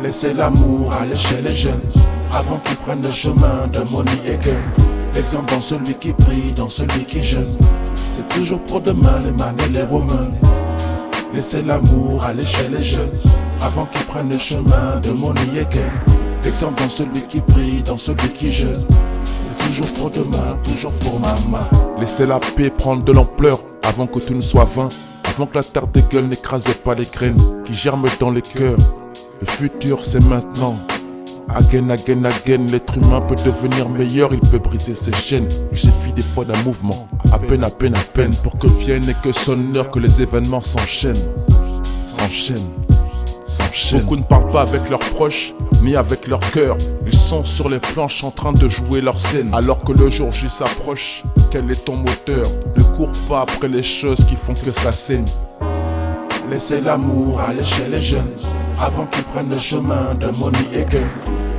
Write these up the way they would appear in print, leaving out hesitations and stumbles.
Laissez l'amour aller chez les jeunes, avant qu'ils prennent le chemin de money et gun. L'exemple dans celui qui prie, dans celui qui jeûne. C'est toujours pour demain les man et les women. Laissez l'amour aller chez les jeunes, avant qu'ils prennent le chemin de money et gun. L'exemple dans celui qui prie, dans celui qui jeûne. C'est toujours pour demain, toujours pour maman. Laissez la paix prendre de l'ampleur, avant que tout ne soit vain. Avant que la terre dégueule n'écrasait pas les graines qui germent dans les cœurs. Le futur c'est maintenant. Again, again, again, l'être humain peut devenir meilleur, il peut briser ses chaînes. Il suffit des fois d'un mouvement, à peine, à peine, à peine, pour que vienne et que sonne l'heure que les événements s'enchaînent. S'enchaînent, s'enchaînent. Beaucoup ne parlent pas avec leurs proches, ni avec leur cœur. Ils sont sur les planches en train de jouer leur scène. Alors que le jour J s'approche, quel est ton moteur? Ne cours pas après les choses qui font que ça saigne. Laissez l'amour aller chez les jeunes, avant qu'ils prennent le chemin de money et gun.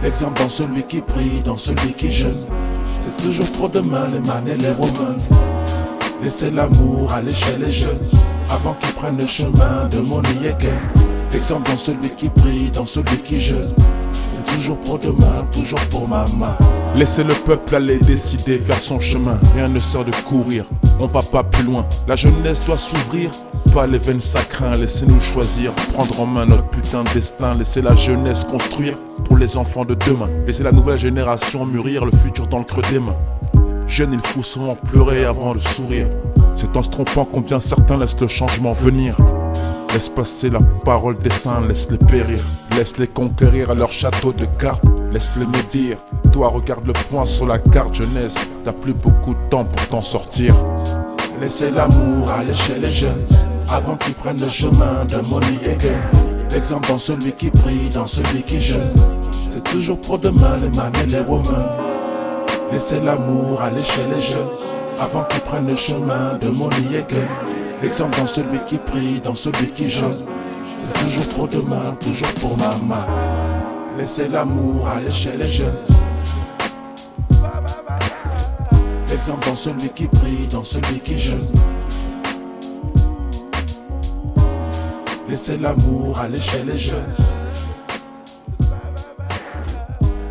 L'exemple dans celui qui prie, dans celui qui jeûne. C'est toujours pour demain les man et les women. Laissez l'amour aller chez les jeunes, avant qu'ils prennent le chemin de money et gun. L'exemple dans celui qui prie, dans celui qui jeûne. C'est toujours pour demain, toujours pour maman. Laissez le peuple aller décider, faire son chemin. Rien ne sert de courir, on va pas plus loin. La jeunesse doit s'ouvrir, pas les veines sacrins. Laissez-nous choisir, prendre en main notre putain de destin. Laissez la jeunesse construire pour les enfants de demain. Laissez la nouvelle génération mûrir le futur dans le creux des mains. Jeunes, il faut souvent pleurer avant de sourire. C'est en se trompant combien certains laissent le changement venir. Laisse passer la parole des saints, laisse-les périr. Laisse-les conquérir à leur château de cartes. Laisse-les médire. Toi, regarde le point sur la carte, jeunesse. T'as plus beaucoup de temps pour t'en sortir. Laissez l'amour aller chez les jeunes, avant qu'ils prennent le chemin de money et gun. L'exemple dans celui qui prie, dans celui qui jeûne. C'est toujours pour demain les man et les women. Laissez l'amour aller chez les jeunes, avant qu'ils prennent le chemin de money et gun. L'exemple dans celui qui prie, dans celui qui jeûne. C'est toujours pour demain, toujours pour maman. Laissez l'amour aller chez les jeunes. L'exemple dans celui qui prie, dans celui qui jeûne. Laissez l'amour aller chez les jeunes.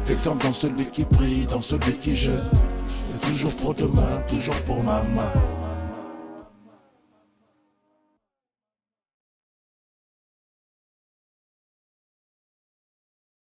L'exemple dans celui qui prie, dans celui qui jeûne. C'est toujours pour demain, toujours pour maman.